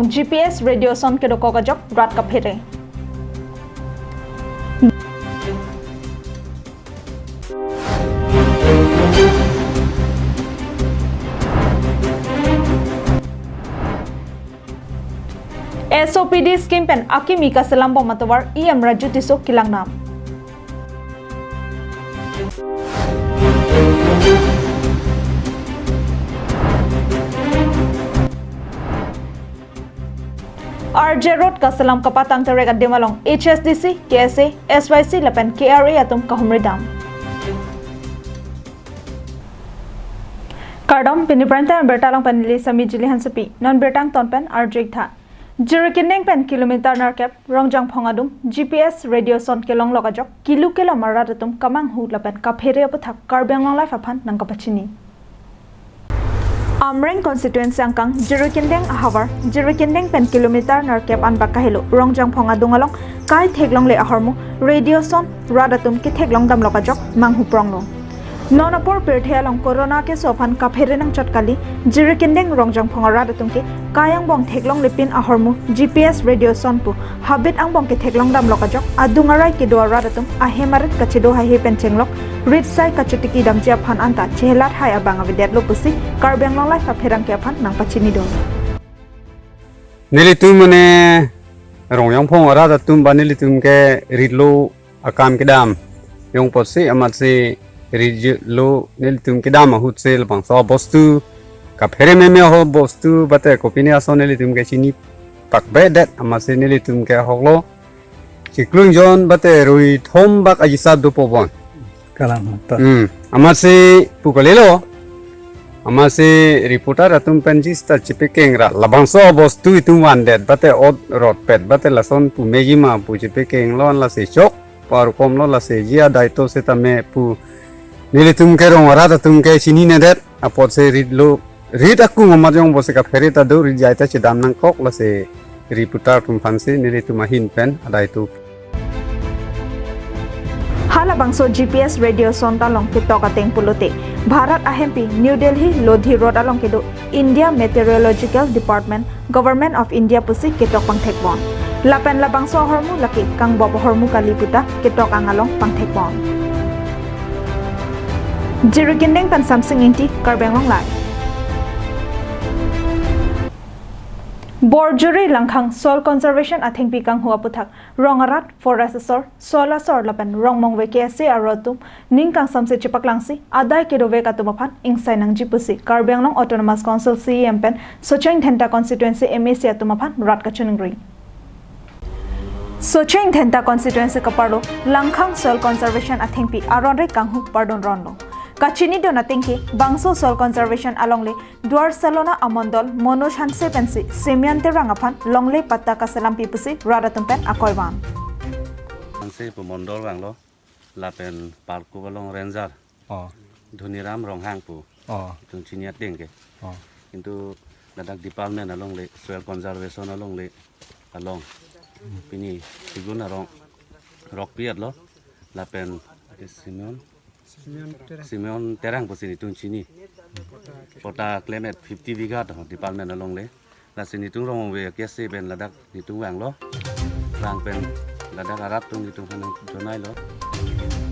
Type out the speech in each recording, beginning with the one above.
GPS radio son ke dokogajok rat kaphere SOPD scheme pen akimika selambo matawar EM Raju Tiso Kilangnam. RJ Road ka salam kapatang terega demalong HSDC, KSA, SYC lapen KRA atum kahumridam. Kardom pinipranta bertalong panili sami jilihan sepi non bertang tonpen RJ tha. Jirikineng pen kilometer narkep rongjang phongadum GPS radio son kelong logajok kilo maradatum kamang hu lapen kaphere apathak karbeng long life aphan nang kapachini. Amreng constituency angkang Jirikindeng ahawar Jirikindeng pen kilometer narkep an bakahilo rongjang phongadung along kai theglong le ahormu radio son radatum ki theglong dam lokajok manghu pronglo nonapor perthelong corona ke sofan kaphere nang chotkali Jirikindeng rongjang phonga radatum ki kayang bong theglong lepin ahormu GPS radio son pu habit ang bong ke theglong dam lokajok adungarai ke do radatum ahemarit kachido ha he pen chenglok Red sai kachutiki damjia phan anta chelat hai abang avidet lo pusi karbeng long lai sapherang ke phan nang pachini do nili tum mane rongyang phong ara da tum banili tum ke ridlo akam ke dam yong posi amat se ridlo nili tum ke dam hut sel bang so bostu ka phere me ho bostu bate kopini aso nili tum ke chini pak bedet amat se nili tum ke hoklo chiklung jon bate rui thom bak ajisa du pobon amase pukalelo amase reporter atum penjista chipekengra labangso bostu itum wandet bate od rot pet bate lason pu megima pu chipekeng lon la se chok par kom lo la se jia daito se tame pu nilitum ke rong ara tum ke chini ne det apot se ridlo rid aku ngomajong bose ka ferita do rid jaita chidam nang kok la se reporter tum fanse nilitum hin pen adaitu hala bangso GPS radio son talong ke tokateng pulote Bharat ahempi New Delhi Lodhi Road along ke do India Meteorological Department Government of India pusi ke tok pangthekbon lapen labangso hormu laki kang bob hormu kaliputa ke tok angalong pangthekbon Jirikindeng pan Samsung inti karbenglong lai Borjuri langkhang soil conservation athing pikang hua puthak rongarat forest sor sola sor lapan rongmong weke se arotum ningkang samse chipaklangsi adai kedove katumaphan ingsai nang jipusi karbenglong autonomous council CEM pen socheng thenta constituency MAC atumaphan rat kachuningri socheng thenta constituency kaparlo langkhang soil conservation athing pi aronre kanghu pardon ronlo Kachini donatingki bangso soil conservation alongle duar salona amondol mono chanse pensi semiante rangaphan longle patta kasalam pipusi radatumpen akoiwan Anse pemondol ranglo lapen parku balong ranger Dhuniram ronghang pu tung chiniat dengke কিন্তু dadak department along le soil conservation along le along pini sigun arong rock piat lo lapen Simeon terang posini tung chini pota climate 50 biga to department along le la sini tung rong we kese ben ladak ni tung wang lo rang pen ladak arat tung ni tung hanang jonai lo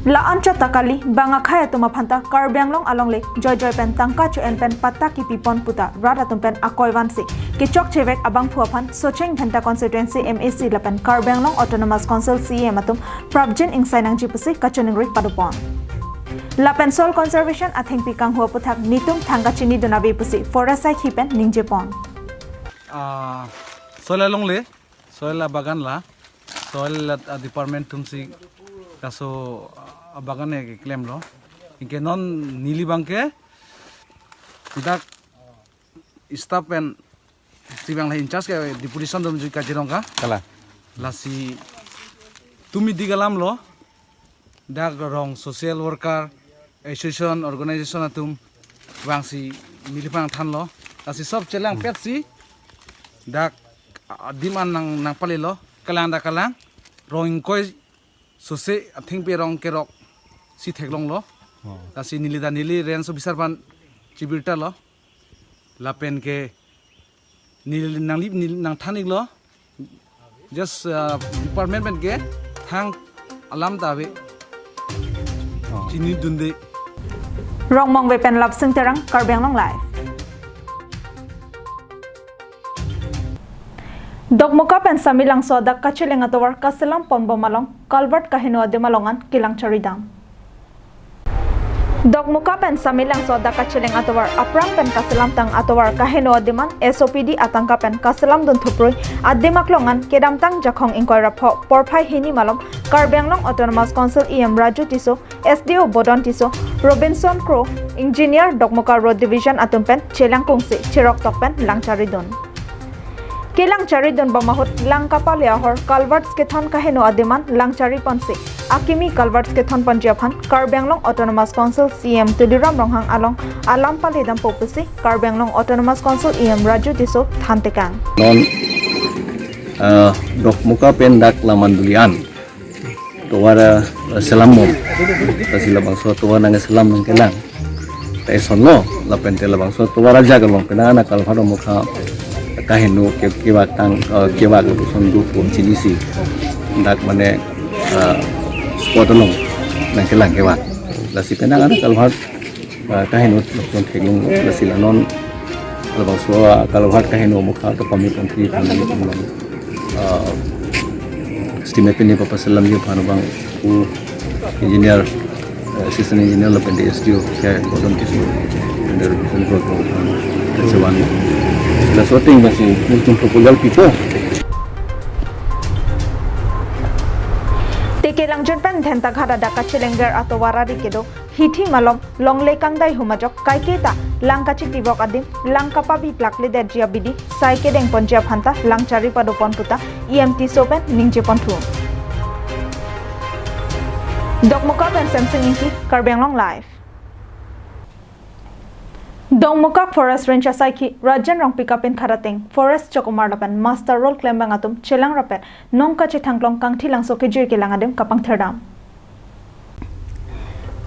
La ancha takali banga khaya tuma phanta karbenglong along le joy pen tangka chu en pen patta ki pipon puta rada tum pen akoiwan se ki chok chewek abang phuaphan socheng thanta constituency MAC lapen karbenglong autonomous council CEM atum prabjen ingsainang jipusi kachoningri padupon Lapen soil conservation athing pikang hua puthak nitum thanga chini donabe pusi forest site hipen ningjepon soil along le soil bagan la soil department tumsi kaso bagan e claim lo inke non nili bangke tidak staff and sibang la in charge ke deputation dum ju kajirongka kala lasi tumi digalam lo dak rong social worker association organization atum wangsi milipang than lo lasi sob chelang petsi dak diman nang pali lo kalang da kalang rong koi sose athing pe rong ke rok si theklong lo lasi nili ren so bisarban chibirta lo lapen ke nang thanik lo just department ben ke thang alam tabe chini dunde rong mong ve pen lap sing terang Karbi Anglong Live. Dogmuka pen samilang soda kachiling atawar kaselam ponbo malong Calvert kahino ade malongan kilang charidam. Dogmuka pen samilang soda kachiling atawar aprang pen kaselam tang atawar kahino ademan SOPD atangka pen kaselam dun thuprui ademaklongan kedam tang jakhong inquire rapho porphai hini malom Karbi Anglong Autonomous Council EM Raju Tiso SDO Bodon Tiso Robinson Crow Engineer Dogmuka Road Division atumpen chelang kungsi chirok tokpen langcharidon. Kilang charidon bamahut langkapa leahor Calverts kethon kaheno ademan langchari ponse akimi Calverts kethon panjaphan Karbi Anglong Autonomous Council CM Tuliram Ronghang along alam paledam popisi Karbi Anglong Autonomous Council EM Raju Tiso thantekang non dok muka pendak lamandulian tuara selamom tasila bangso tuwa nang selam nang kelang tai sonlo la pentela bangso tuara jagalong penana kalharo muka kahinu kewak tang kewak sondu pun cinisi ndak mane spotolong nang kelang kewak lasi penana kalhar kahinu son keglung lasi lanon bangso kalhar kahinu muka to pamit antri estimate ni papa selam dia bang ku engineer assistant engineer la pende SDO kayak bodon tisu under control sewan la sorting masih untuk proposal pipo Tekelang junpan thenta ghara daka chilenger ato warari kedo hithi malom longle kangdai humajok kaiketa langkachi tibok adim langkapa bi plakle de jiabidi saike deng ponjab hanta langchari pado ponputa EMT sopen ningje pontu Dogmuka pen samsung inki Karbi Anglong Live. Dongmuka Forest Range Saiki Rajan Rong Pick Up in Karateng Forest Chokumar Lapan Master Role Claim Bangatum Chelang Rapet Nongka Chitangklong Kangti Lang Soke Jir Kilang Adem Kapang Therdam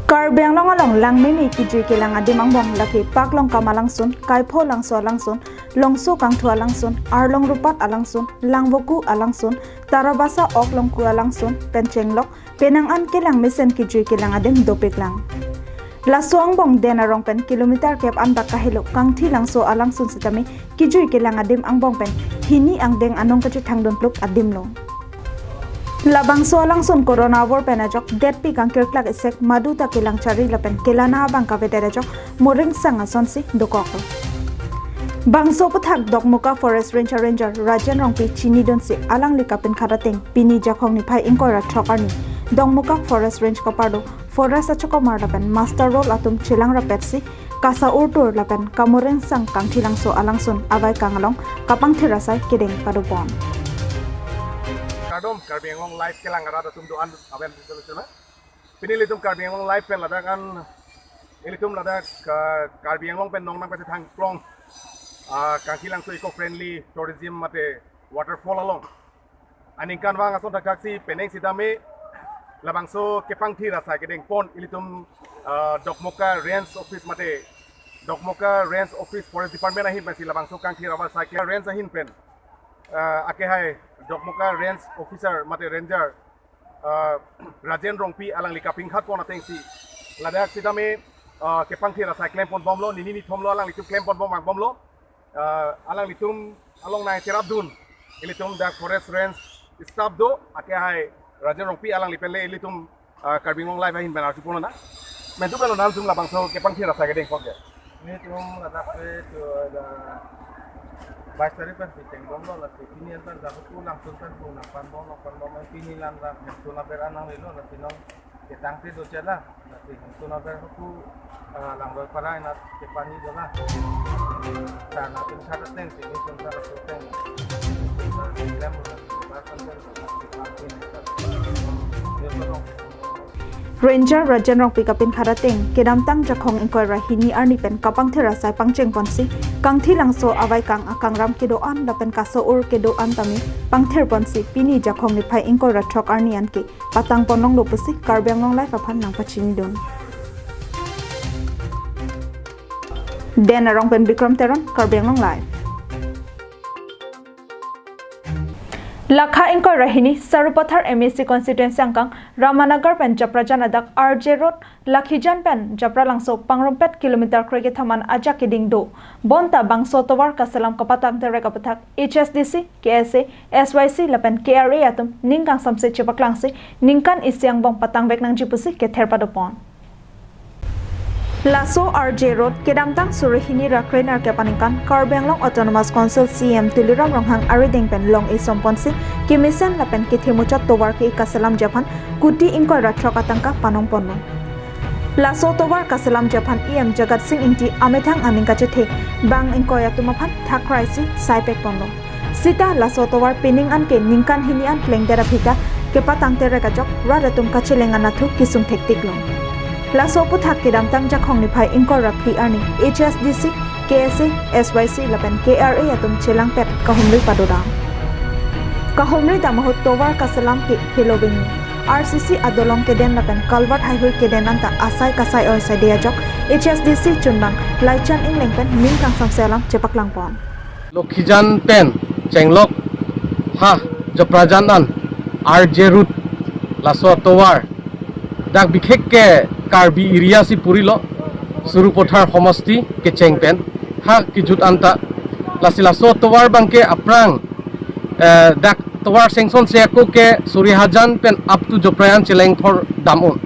Karbi Anglong along lang mimi ki jir kilang adem angbong laki paklong kamalang sun kaipo langso alangsun longso kangtu alangsun arlong rupat alangsun langboku alangsun tarabasa ok longku alangsun penchenglok penangan kilang mesen ki jir kilang adem dopik lang Laso angbong dena rong pen kilometer kep an bakahilo kangthi langso alangsun sitami kijui kilang adem angbong pen hini angdeng anong kachi thangdon pluk adim lo Labangso alangsun corona war penajok detpi kangkir klak isek maduta kilang chari lapen kilana bang kaveterajok moring sanga sonsi dokoko Bangso puthak Dogmuka Forest Ranger Rajan Rongpi chini donsi alang likapin kharateng pini jakhong ni phai ingkora thokarni Dongmuka Forest Range kapardo Forest Chokumar lapen Master Role atum chilang rapetsi kasa urtur lapen kamoreng sang kangthilang so alangsun avai kangalong kapang thirasai kedeng padopon Kadom Karbi Anglong Live kelang rada tum doan aben solution pinili tum Karbi Anglong Live pen lada kan ilitum lada Karbi Anglong pen nong nang pete thang klong kangkilang so eco friendly tourism mate waterfall along aningkan wang ason takaksi peneng sidame labangso kepang thira sa kedeng pon ilitum Dogmuka Range Office mate Dogmuka Range Office Forest Department ahin pen si labangso kang thira wa sa range ahin pen ake hai Dogmuka Range Officer mate Ranger Rajen Rongpi alang likaping hat pon ateng si ladak sidame kepang thira sa claim pon bomlo nini thomlo alang litum claim pon bom bomlo alang litum along nai terabdun ilitum dak Forest Range staff do ake hai Rajen Rongpi alang lipele ilitum Karbi Anglong Live ahin benar sipuna na mentu kalau nal tum labang so kepang thira sa gedeng pon Ini tum ladak pe tu ada Vice President piteng bomlo la ini antar dapat pulang sultan pulang pan bom pini lang la tuna beranang lilo la tinong ketang ti do chala la tuna ber ku lang do para ina ke pani do la sana tin sa ten ti tun sa la sultan lem ba san ber Ranger Rajan Rong Pick Up in Karateng kedam tang jakhong ingkoi rahini arni pen kapang thera sai pangcheng ponsi kangthi langso avai kang akang ram kedo an lapen kaso ur kedo an tami pangther ponsi pini jakhong ni phai ingkoi ra thok arni an ke patang ponong lo pusi Karbi Anglong Live aphan nang pachini don Den arong pen Bikram Teron Karbi Anglong Live Lakha ingko rahini Sarupathar MEC constituency angkang Ramanagar pen Japra janadak RJ Road Lakhijan pen Japra langso pangrompet kilometer krege thaman aja kiding do bonta bangso towar kasalam kapatang tere kapathak HSDC KSA SYC lapen KRA atum ningkang samse chepak langse ningkan isyang bong patang bek nang jipusi ke therpadopon Laso RJ Road kedamtang surihini rakrenar ke paningkan Karbenglong Autonomous Council CM Tuliram Ronghang Arideng pen long isomponsi kimisen lapen kithimuchat towar ke kasalam Japan kuti ingko rathra katangka panong ponno Laso towar kasalam Japan EM Jagat Singh inti amethang aningka chethe bang ingko yatumaphan thakraisi saipek ponno Sita laso towar pining an ke ningkan hinian plengdera phita ke patang tere kajok radatum kachilengan nathu kisung thektiklong Laso puthak kidam tang jakhong ni phai ingkor rakhi ani HSDC KSA SYC lapen KRA atum chelang pet kahumri padora kahumri damahut towar kasalam ke helobing RCC adolong keden lapen kalvat highway keden anta asai kasai oi sadia jok HSDC chunbang laichan ing lengpen mingkang samselam chepaklang pon Lokhijan pen chenglok ha joprajanan RJ route laso towar dak bikhekke Karbi area si purilo Surupothar homosti ke chengpen ha kijut anta lasilaso towar bangke aprang dak towar sengson seko ke Surihajan pen up to Joprayan cheleng thor damun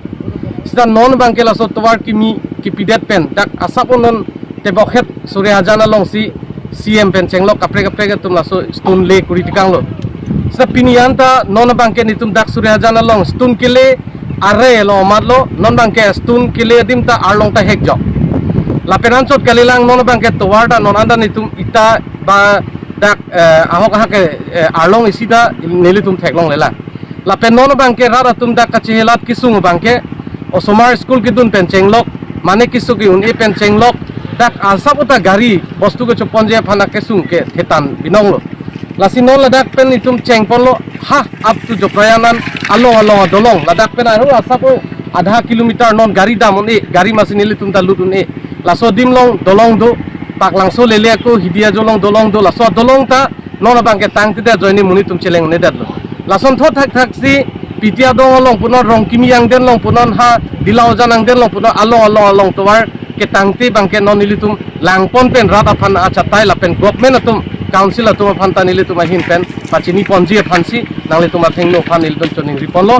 sida non bangke laso towar kimi kipidet pen dak asaponon tebokhet Surihajan along si CM pen chenglok kapre tum laso stone le kuri tikang lo sida pinianta non bangke nitum dak Surihajan along stone kile are lo matlo non bangke stun kile dimta arlong ta hekjok lapenan chot kalilang non bangke towarda non anda nitum ita ba dak ahok hake arlong isida nelitum theklong lela lapen non bangke rara tum dak kachihelat kisung bangke osomar school kidun penchenglok mane kisugi un e penchenglok dak asapota gari bostu ke choponje phana kesung ke thetan binonglo lasinon ladak pen nitum chengpolo ha up to Joprayanan along dolong ladak pen aru asapo adha kilometer non gari damon e gari masinili tum dalutun e laso dimlong dolong do paklangso lele ko hidia jolong dolong do laso dolong ta non bangke tangti da joini muni tum cheleng ne dadlo lason tho thak si pitia dong long punon rong kimi yang den long punon ha dilaw janang den long punon along towar ke tangti bangke non nilitum langpon pen rata phan acha tai la pen government atum council atuma phanta nile tuma hin pen pachini ponji phansi nangle tuma thengno phanil dum choning riponlo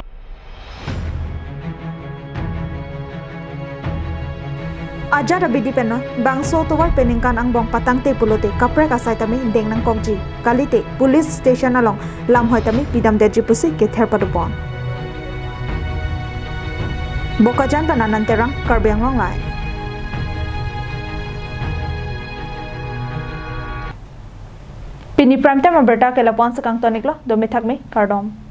Ajar abidi penna bangso towar peningkan ang bong patang te pulote kapre kasai tami deng nang kongji kalite police station along lam hoy tami pidam de jipusi ke therpadupon Bokajan pananan terang Karbiang Long Live Pini prime time berita ke lapon sekang toniklo domi thakme kardom